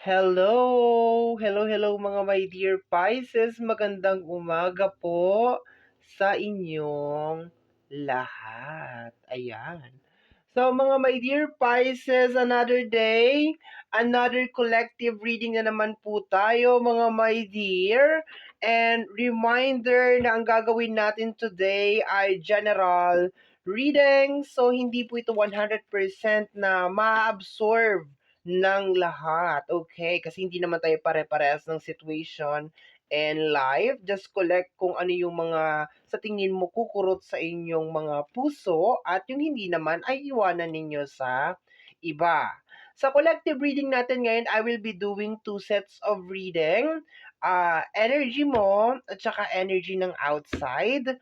Hello! Hello mga my dear Pisces. Magandang umaga po sa inyong lahat. Ayan. So mga my dear Pisces, another day, another collective reading na naman po tayo mga my dear. And reminder na ang gagawin natin today ay general reading. So hindi po ito 100% na ma-absorb ng lahat. Okay? Kasi hindi naman tayo pare-parehas ng situation and life. Just collect kung ano yung mga sa tingin mo kukurot sa inyong mga puso at yung hindi naman ay iwanan ninyo sa iba. Sa collective reading natin ngayon, I will be doing 2 sets of reading. Energy mo at saka energy ng outside.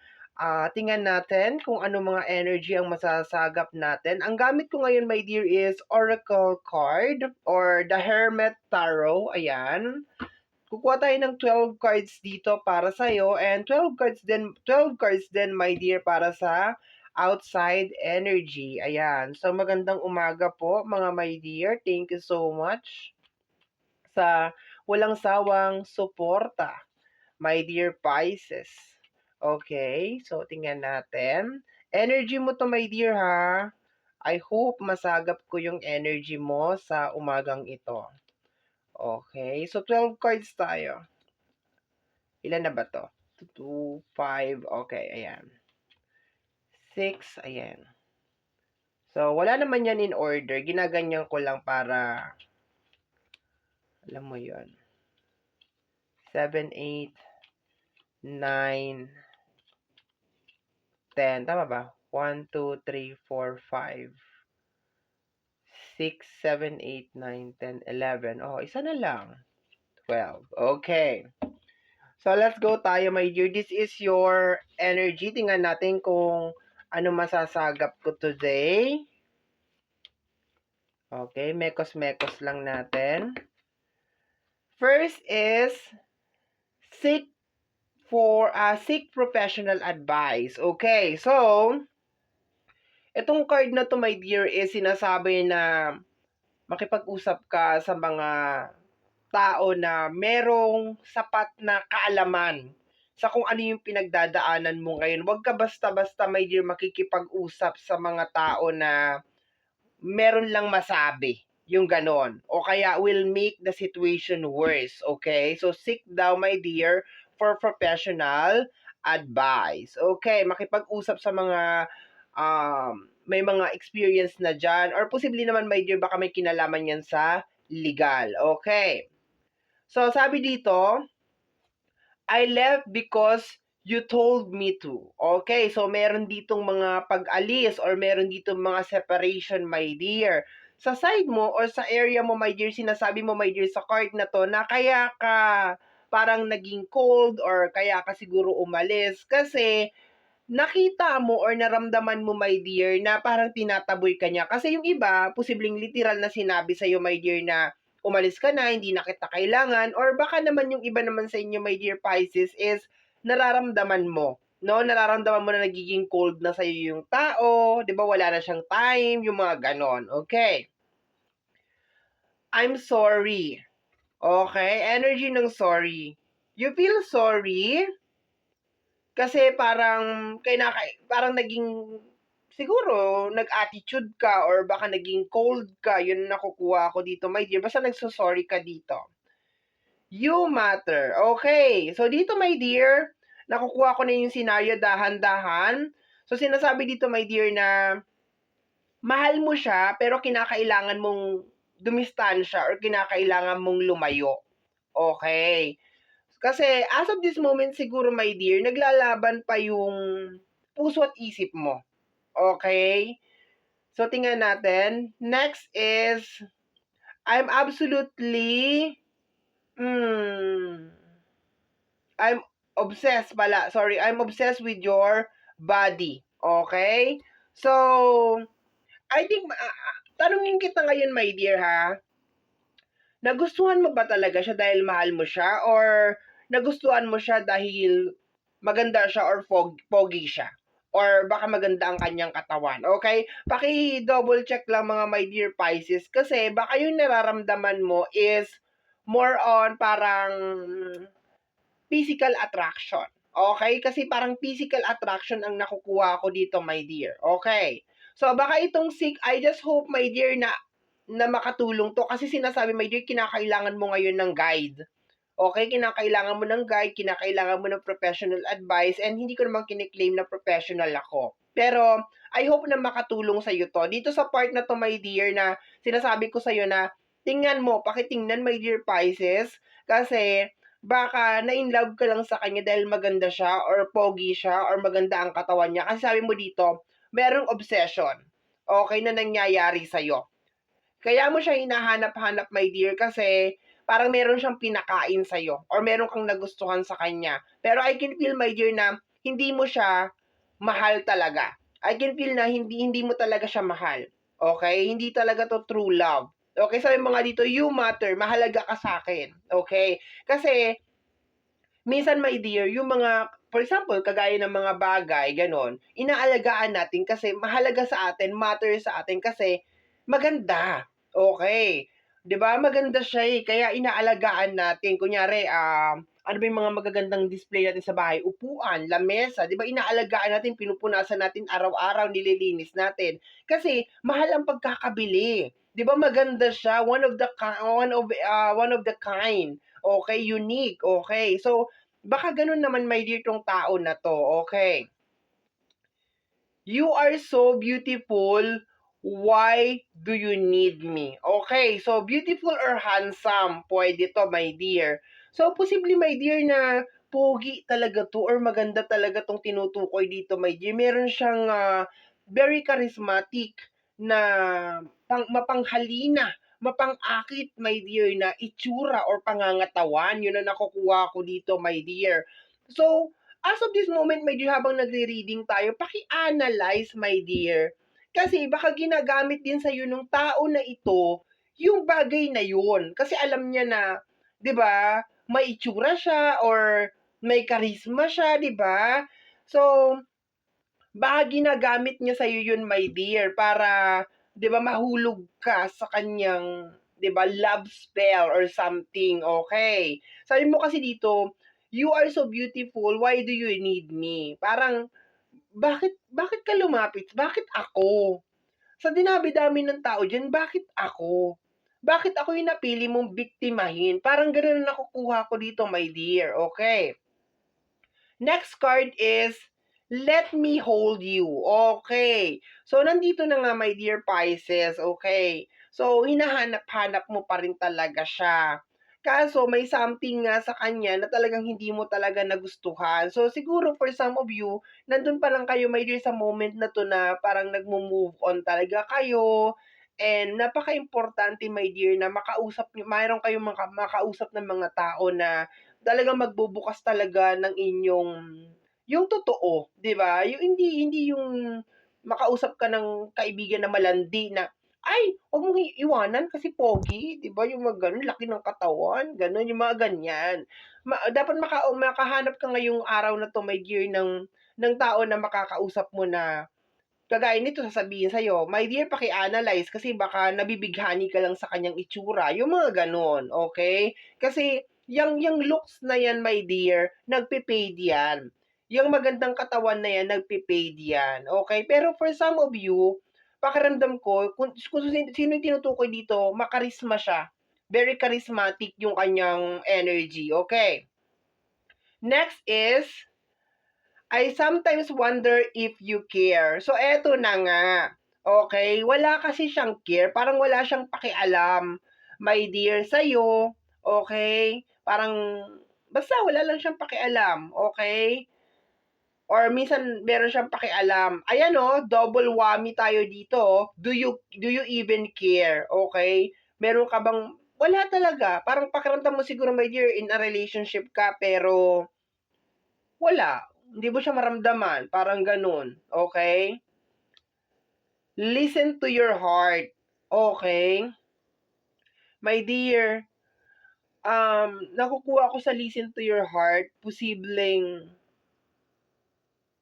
Tingnan natin kung ano mga energy ang masasagap natin. Ang gamit ko ngayon, my dear, is Oracle card or the Hermit Tarot. Ayan. Kukuha tayo ng 12 cards dito para sa iyo and 12 cards din, my dear, para sa outside energy. Ayan. So magandang umaga po, mga my dear. Thank you so much sa walang sawang suporta, my dear Pisces. Okay, so tingnan natin. Energy mo to, my dear, ha? I hope masagap ko yung energy mo sa umagang ito. Okay, so 12 cards tayo. Ilan na ba to? 2, 5, okay, ayan. 6, ayan. So, wala naman yan in order. Ginaganyan ko lang para, alam mo yon 7, 8, 9, 10. Tama ba? 1, 2, 3, 4, 5, 6, 7, 8, 9, 10, 11. Oh, isa na lang. 12. Okay. So, let's go tayo, my dear. This is your energy. Tingnan natin kung ano masasagap ko today. Okay, mekos-mekos lang natin. First is seek professional advice. Okay, so itong card na to, my dear, is sinasabi na makipag-usap ka sa mga tao na merong sapat na kaalaman sa kung ano yung pinagdadaanan mo ngayon. Huwag ka basta-basta, my dear, makikipag-usap sa mga tao na meron lang masabi. Yung ganon. O kaya will make the situation worse. Okay? So, seek daw, my dear, for professional advice. Okay? Makipag-usap sa mga may mga experience na dyan. Or possibly naman, my dear, baka may kinalaman yan sa legal. Okay? So, sabi dito, I left because you told me to. Okay, so meron ditong mga pag-alis or meron ditong mga separation, my dear. Sa side mo or sa area mo, my dear, sinasabi mo, my dear, sa card na to, na kaya ka parang naging cold or kaya ka siguro umalis kasi nakita mo or naramdaman mo, my dear, na parang tinataboy ka niya. Kasi yung iba, posibleng literal na sinabi sa'yo, my dear, na umalis ka na, hindi na kita kailangan, or baka naman yung iba naman sa inyo, my dear Pisces, is nararamdaman mo. No, nararamdaman mo na nagiging cold na sa'yo yung tao, 'di ba? Wala na siyang time, yung mga ganon. Okay. I'm sorry. Okay, energy ng sorry. You feel sorry kasi parang naging siguro nag-attitude ka or baka naging cold ka, yun nakukuha ko dito, my dear. Basta nagso-sorry ka dito. You matter. Okay. So, dito, my dear, nakukuha ko na yung scenario dahan-dahan. So, sinasabi dito, my dear, na mahal mo siya, pero kinakailangan mong dumistansya or kinakailangan mong lumayo. Okay. Kasi, as of this moment, siguro, my dear, naglalaban pa yung puso at isip mo. Okay? So, tingnan natin. Next is, I'm absolutely, I'm obsessed pala. Sorry, I'm obsessed with your body. Okay? So, I think, tanungin kita ngayon, my dear, ha? Nagustuhan mo ba talaga siya dahil mahal mo siya? Or nagustuhan mo siya dahil maganda siya or pogi siya? Or baka maganda ang kanyang katawan. Okay? Paki-double check lang, mga my dear Pisces. Kasi baka yung nararamdaman mo is more on parang physical attraction. Okay? Kasi parang physical attraction ang nakukuha ko dito, my dear. Okay. So, baka itong sick, I just hope, my dear, na makatulong to. Kasi sinasabi, my dear, kinakailangan mo ngayon ng guide. Okay, kinakailangan mo ng guide, kinakailangan mo ng professional advice, and hindi ko naman kiniklaim na professional ako. Pero, I hope na makatulong sa iyo to. Dito sa part na to, my dear, na sinasabi ko sa iyo na, tingnan mo, pakitingnan, my dear Pisces, kasi, baka na-in-love ka lang sa kanya dahil maganda siya, or pogi siya, or maganda ang katawan niya. Kasi sabi mo dito, merong obsession, okay, na nangyayari sa'yo. Kaya mo siya hinahanap-hanap, my dear, kasi parang meron siyang pinakain sa'yo or meron kang nagustuhan sa kanya. Pero I can feel, my dear, na hindi mo siya mahal talaga. I can feel na hindi mo talaga siya mahal. Okay? Hindi talaga to true love. Okay, sabi mo nga dito, you matter, mahalaga ka sa akin. Okay? Kasi, minsan, my dear, yung mga, for example, kagaya ng mga bagay, ganon, inaalagaan natin kasi mahalaga sa atin, matter sa atin kasi maganda. Okay. 'Di ba? Maganda siya eh. Kaya inaalagaan natin. Kunyari, ano ba yung mga magagandang display natin sa bahay? Upuan, lamesa, 'di ba? Inaalagaan natin, pinupunasan natin araw-araw, nililinis natin. Kasi mahal ang pagkakabili. 'Di ba maganda siya? One of the kind. Okay, unique. Okay. So, baka ganun naman, my dear, tong tao na to. Okay. You are so beautiful. Why do you need me? Okay, so beautiful or handsome, pwede to, my dear. So, posible, my dear, na pogi talaga to or maganda talaga tong tinutukoy dito, my dear. Meron siyang very charismatic na mapanghalina, mapangakit, my dear, na itsura or pangangatawan. Yun ang nakukuha ko dito, my dear. So, as of this moment, my dear, habang nagre-reading tayo, paki-analyze, my dear. Kasi baka ginagamit din sa'yo nung tao na ito yung bagay na yun. Kasi alam niya na, di ba, may itsura siya or may karisma siya, di ba? So, baka ginagamit niya sa'yo yun, my dear, para, di ba, mahulog ka sa kanyang, di ba, love spell or something, okay? Sabi mo kasi dito, you are so beautiful, why do you need me? Parang, bakit ka lumapit? Bakit ako? Sa dinabi-dami ng tao diyan, bakit ako? Bakit ako yung napili mong biktimahin? Parang gano'n ang nakukuha ko dito, my dear. Okay. Next card is, let me hold you. Okay. So, nandito na nga, my dear Pisces. Okay. So, hinahanap-hanap mo pa rin talaga siya. Kaso, may something nga sa kanya na talagang hindi mo talaga nagustuhan. So, siguro for some of you, nandun pa lang kayo, my dear, sa moment na to na parang nagmo-move on talaga kayo. And napaka-importante, my dear, na mayroon kayong makausap ng mga tao na talagang magbubukas talaga ng yung totoo, 'di ba? Yung hindi yung makausap ka ng kaibigan na malandi na, "Ay, wag mong iwanan kasi pogi," 'di ba? Yung mga gano'n, laki ng katawan, gano'n, yung mga ganyan. Dapat makahanap ka ngayong araw na 'to, my dear, ng tao na makakausap mo na kagaya nito sasabihin sa'yo, "My dear, paki-analyze kasi baka nabibighani ka lang sa kanyang itsura." Yung mga gano'n, okay? Kasi yang looks na yan, my dear, nagpe-fade yan. Yang magandang katawan na yan, nagpe-fade yan, okay? Pero for some of you, pakiramdam ko, kung sino yung tinutukoy dito, makarisma siya. Very charismatic yung kanyang energy, okay? Next is, I sometimes wonder if you care. So, eto na nga. Okay? Wala kasi siyang care. Parang wala siyang pakialam, my dear, sa'yo. Okay? Parang, basta wala lang siyang pakialam. Okay? Or minsan, meron siyang pakialam. Ayan o, double whammy tayo dito. Do you even care? Okay? Meron ka bang, wala talaga. Parang pakiramdam mo siguro, my dear, in a relationship ka, pero wala. Hindi mo siya maramdaman, parang gano'n, okay? Listen to your heart, okay? My dear, nakukuha ko sa listen to your heart, posibleng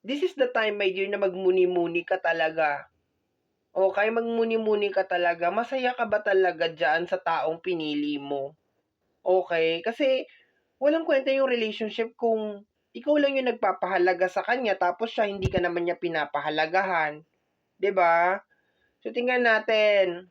this is the time, my dear, na magmuni-muni ka talaga. Okay, magmuni-muni ka talaga. Masaya ka ba talaga diyan sa taong pinili mo? Okay? Kasi walang kwenta yung relationship kung ikaw lang yung nagpapahalaga sa kanya tapos siya hindi ka naman niya pinapahalagahan, 'di ba? So tingnan natin.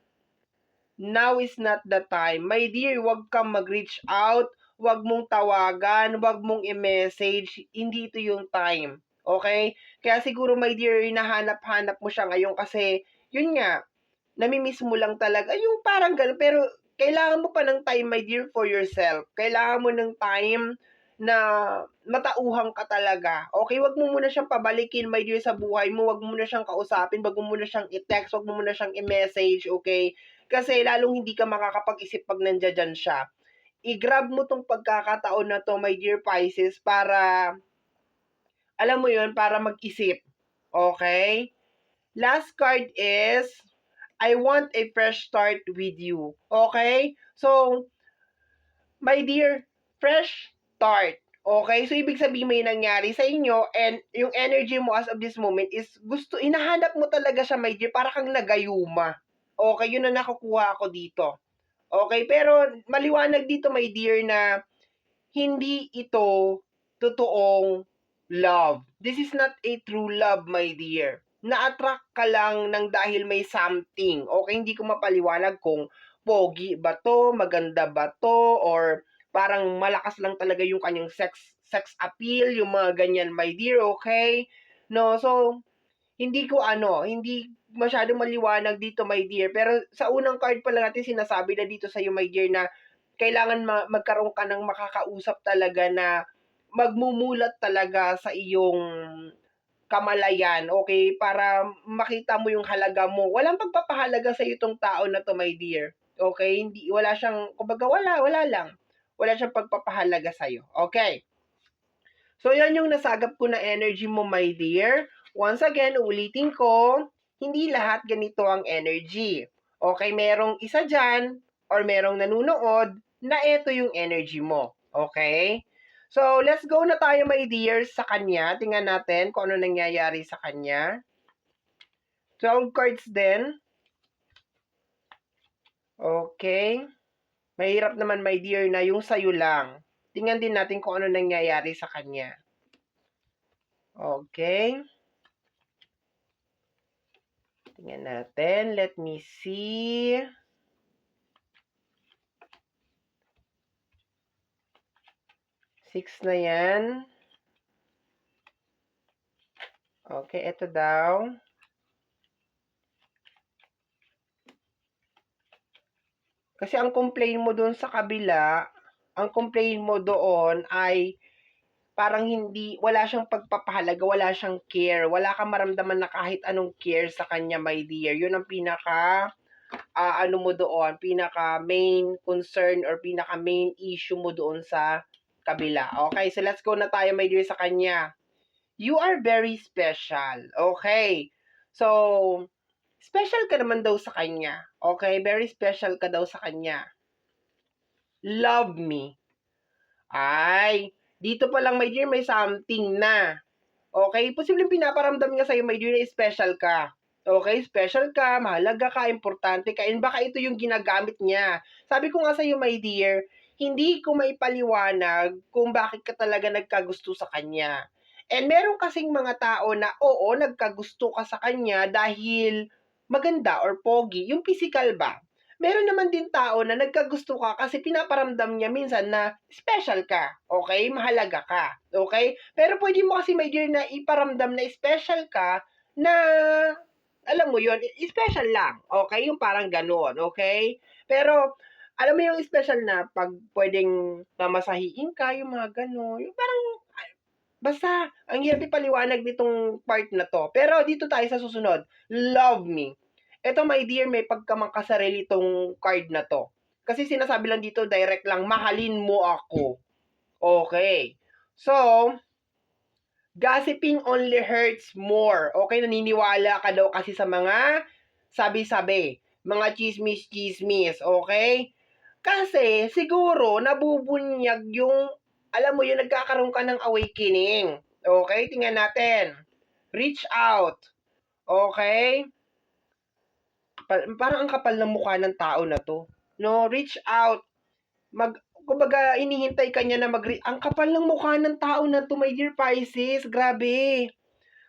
Now is not the time. My dear, wag kang mag-reach out, wag mong tawagan, wag mong i-message. Hindi ito yung time. Okay? Kaya siguro, my dear, hinahanap-hanap mo siya ngayon kasi, yun nga, nami-miss mo lang talaga. Yung parang gano'n. Pero, kailangan mo pa ng time, my dear, for yourself. Kailangan mo ng time na matauhan ka talaga. Okay? Wag mo muna siyang pabalikin, my dear, sa buhay mo. Wag mo muna siyang kausapin. Wag mo muna siyang i-text. Wag mo muna siyang i-message. Okay? Kasi lalong hindi ka makakapag-isip pag nandiyan siya. I-grab mo tong pagkakataon na to, my dear Pisces, para, alam mo yon, para mag-isip. Okay? Last card is, I want a fresh start with you. Okay? So, my dear, fresh start. Okay? So, ibig sabihin may nangyari sa inyo and yung energy mo as of this moment is hinahanap mo talaga siya, my dear, para kang nagayuma. Okay? Yun na nakukuha ako dito. Okay? Pero, maliwanag dito, my dear, na hindi ito totoong love. This is not a true love, my dear. Na-attract ka lang ng dahil may something. Okay, hindi ko mapaliwanag kung pogi ba to, maganda ba to, or parang malakas lang talaga yung kanyang sex appeal, yung mga ganyan, my dear, okay? No, so hindi masyadong maliwanag dito, my dear. Pero sa unang card pa lang natin sinasabi na dito sa iyo, my dear, na kailangan magkaroon ka ng makakausap talaga na magmumulat talaga sa iyong kamalayan, okay? Para makita mo yung halaga mo. Walang pagpapahalaga sa itong tao na to, my dear. Okay? Hindi, wala siyang, kumbaga wala lang. Wala siyang pagpapahalaga sa iyo. Okay? So, yan yung nasagap ko na energy mo, my dear. Once again, ulitin ko, hindi lahat ganito ang energy. Okay, merong isa dyan, or merong nanunood, na ito yung energy mo. Okay? So, let's go na tayo, my dear, sa kanya. Tingnan natin kung ano nangyayari sa kanya. 12 cards din. Okay. Mahirap naman, my dear, na yung sayo lang. Tingnan din natin kung ano nangyayari sa kanya. Okay. Tingnan natin. Let me see. Six na yan. Okay, ito daw. Kasi ang complain mo doon sa kabila, ang complain mo doon ay parang wala siyang pagpapahalaga, wala siyang care, wala kang maramdaman na kahit anong care sa kanya, my dear. Yun ang ano mo doon, pinaka main concern or pinaka main issue mo doon sa kabila. Okay, so let's go na tayo, my dear, sa kanya. You are very special. Okay. So, special ka naman daw sa kanya. Okay? Very special ka daw sa kanya. Love me. Ay, dito pa lang, my dear, may something na. Okay? Posibleng pinaparamdam niya sa'yo, my dear, na special ka. Okay? Special ka, mahalaga ka, importante ka, and baka ito yung ginagamit niya. Sabi ko nga sa'yo, my dear, hindi ko maipaliwanag kung bakit ka talaga nagkagusto sa kanya. And meron kasing mga tao na, oo, nagkagusto ka sa kanya dahil maganda or pogi, yung physical ba? Meron naman din tao na nagkagusto ka kasi pinaparamdam niya minsan na special ka, okay? Mahalaga ka, okay? Pero pwede mo kasi, my dear, na iparamdam na special ka na, alam mo yon, special lang, okay? Yung parang ganun, okay? Pero, alam mo yung special na pag pwedeng mamasahiin ka, yung mga ganun, yung parang, basta, ang hirap ipaliwanag nitong part na to. Pero dito tayo sa susunod, love me. Ito, my dear, may pagkamangkasarili tong card na to. Kasi sinasabi lang dito, direct lang, mahalin mo ako. Okay. So, gossiping only hurts more. Okay, naniniwala ka daw kasi sa mga sabi-sabi, mga chismis-chismis, okay? Kasi siguro nabubunyag yung, alam mo yun, nagkakaroon ka ng awakening. Okay, tingnan natin. Reach out. Okay? Parang ang kapal ng mukha ng tao na to. No, reach out. kumbaga hinihintay ka niya na ang kapal ng mukha ng tao na 'to, my dear Pisces, grabe.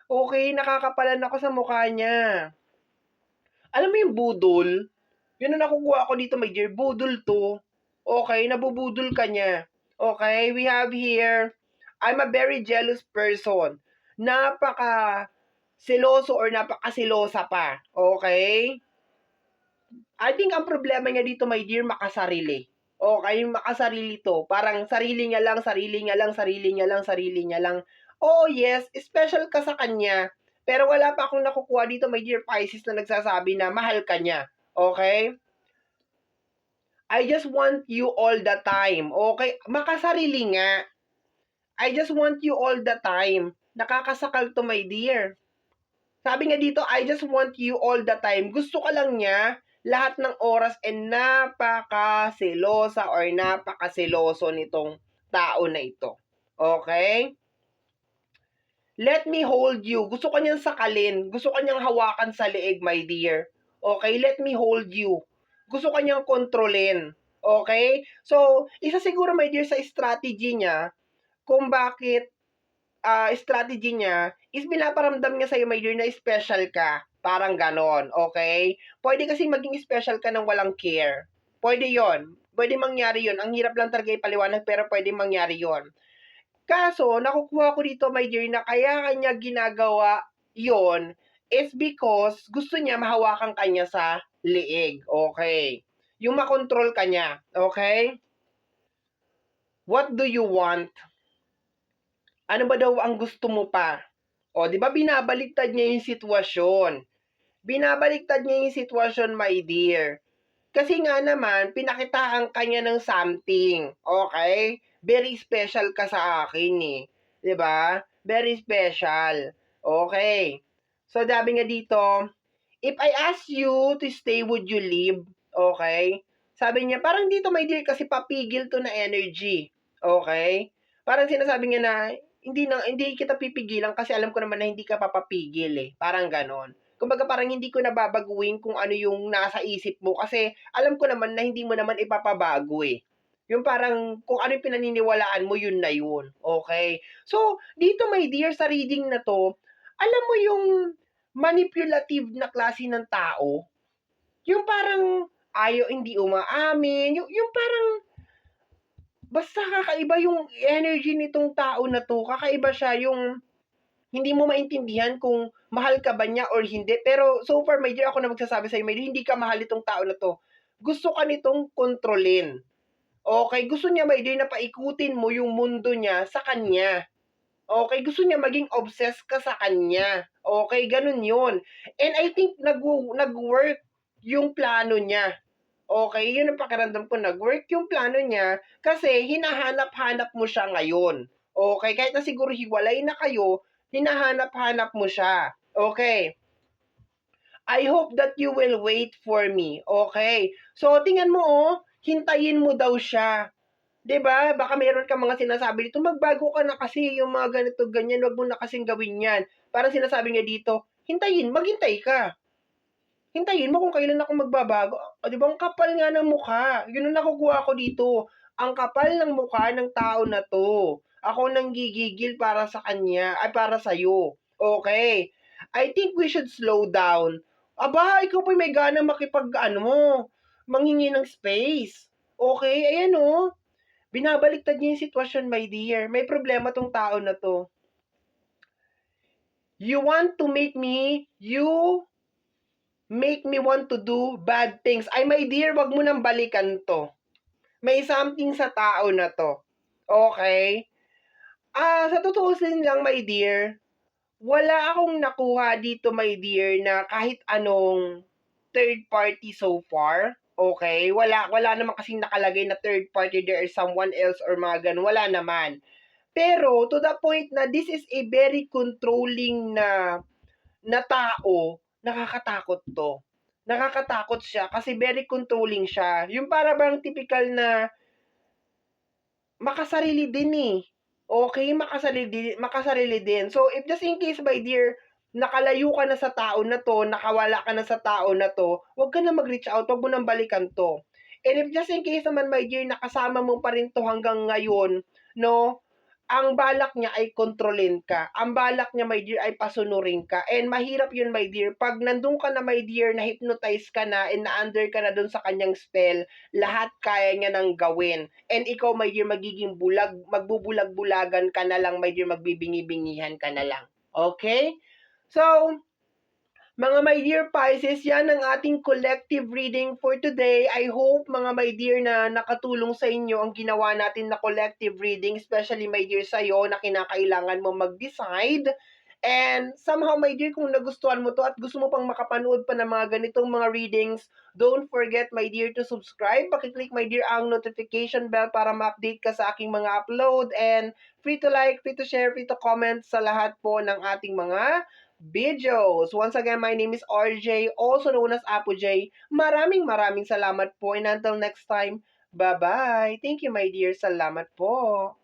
Okay, nakakapalan ako sa mukha niya. Alam mo yung budol? Yun ang nakukuha ko dito, my dear, budol 'to. Okay, nabubudol ka niya. Okay, we have here, I'm a very jealous person. Napaka-seloso or napakasilosa pa. Okay? I think ang problema niya dito, my dear, makasarili. Okay, makasarili to. Parang sarili niya lang, sarili niya lang, sarili niya lang, sarili niya lang. Oh yes, special ka sa kanya. Pero wala pa akong nakukuha dito, my dear Pisces, na nagsasabi na mahal ka niya. Okay? I just want you all the time. Okay? Makasarili nga. I just want you all the time. Nakakasakal to, my dear. Sabi nga dito, I just want you all the time. Gusto ka lang niya lahat ng oras, and napakaselosa or napakaseloso nitong tao na ito. Okay? Let me hold you. Gusto ka niyang sakalin. Gusto ka niyang hawakan sa leeg, my dear. Okay? Let me hold you. Gusto ka niyang kontrolin. Okay? So, isa siguro, my dear, sa strategy niya kung bakit strategy niya is pinaparamdam niya sa'yo, my dear, na special ka. Parang ganon, okay? Pwede kasi maging special ka ng walang care. Pwede yon. Pwede mangyari yon. Ang hirap lang talaga ipaliwanag, pero pwede mangyari yon. Kaso, nakukuha ko dito, my dear, na kaya kanya ginagawa yon is because gusto niya mahawakan kanya sa leeg. Okay? Yung makontrol kanya. Okay? What do you want? Ano ba daw ang gusto mo pa? O, di ba binabaliktad niya yung sitwasyon? Binabaliktad niya yung sitwasyon, my dear. Kasi nga naman, pinakitaan kanya ng something. Okay? Very special ka sa akin eh. Di ba? Very special. Okay. So, sabi nga dito, if I ask you to stay, would you leave? Okay? Sabi niya, parang dito, my dear, kasi papigil to na energy. Okay? Parang sinasabi niya na, hindi kita pipigilan kasi alam ko naman na hindi ka papapigil eh. Parang ganon. Kumbaga parang hindi ko nababaguhin kung ano yung nasa isip mo kasi alam ko naman na hindi mo naman ipapabago eh. Yung parang kung ano yung pinaniniwalaan mo, yun na yun. Okay? So, dito, my dear, sa reading na to, alam mo yung manipulative na klase ng tao, yung parang ayaw, hindi umaamin, yung parang basta kakaiba yung energy nitong tao na to, kakaiba siya, yung hindi mo maintindihan kung mahal ka ba niya or hindi. Pero so far, my dear, ako na magsasabi sa'yo, my dear, hindi ka mahal itong tao na to. Gusto ka nitong kontrolin. Okay, gusto niya, my dear, na paikutin mo yung mundo niya sa kanya. Okay, gusto niya maging obsessed ka sa kanya. Okay, ganun yun. And I think nag-work yung plano niya. Okay, yun ang pakiramdam ko, nag-work yung plano niya kasi hinahanap-hanap mo siya ngayon. Okay, kahit na siguro hiwalay na kayo, hinahanap-hanap mo siya. Okay. I hope that you will wait for me. Okay. So, tingnan mo hintayin mo daw siya. 'Di ba? Baka meron kang mga sinasabi dito, magbago ka na kasi yung mga ganito, ganyan, wag mo na kasing gawin yan. Parang sinasabi niya dito, maghintay ka. Hintayin mo kung kailan ako magbabago. O, di ba, ang kapal nga ng mukha. Yun ang nakukuha ko dito. Ang kapal ng mukha ng tao na to. Ako nang gigigil para sa kanya, ay para sa'yo. Okay. I think we should slow down. Aba, ikaw pa may gana manghingi ng space. Okay, ayan binabaliktad niya yung sitwasyon, my dear. May problema tong tao na to. You make me want to do bad things. Ay, my dear, wag mo nang balikan to. May something sa tao na to. Okay? Sa totoo lang, my dear, wala akong nakuha dito, my dear, na kahit anong third party so far. Okay? Wala naman kasing nakalagay na third party, there is someone else or mga ganun. Wala naman. Pero, to the point na this is a very controlling na tao, nakakatakot to. Nakakatakot siya kasi very controlling siya. Yung para bang typical na makasarili din eh. Okay, makasarili din. So, if just in case, my dear, nakalayo ka na sa tao na to, nakawala ka na sa tao na to, huwag ka na mag-reach out, huwag mo nang balikan to. And if just in case naman, my dear, nakasama mo pa rin 'to hanggang ngayon, 'no, ang balak niya ay kontrolin ka. Ang balak niya, my dear, ay pasunurin ka. And mahirap yun, my dear. Pag nandun ka na, my dear, na-hypnotize ka na and na-under ka na dun sa kanyang spell, lahat kaya niya nang gawin. And ikaw, my dear, magiging bulag, magbubulag-bulagan ka na lang, my dear, magbibingi-bingihan ka na lang. Okay? So, mga my dear Pisces, yan ang ating collective reading for today. I hope, mga my dear, na nakatulong sa inyo ang ginawa natin na collective reading, especially my dear sa'yo na kinakailangan mo mag-decide. And somehow, my dear, kung nagustuhan mo to at gusto mo pang makapanood pa ng mga ganitong mga readings, don't forget, my dear, to subscribe. Pakiclick, my dear, ang notification bell para ma-update ka sa aking mga upload. And free to like, free to share, free to comment sa lahat po ng ating mga videos. Once again, my name is RJ, also known as Apo J. Maraming salamat po, and until next time, bye-bye. Thank you, my dear. Salamat po.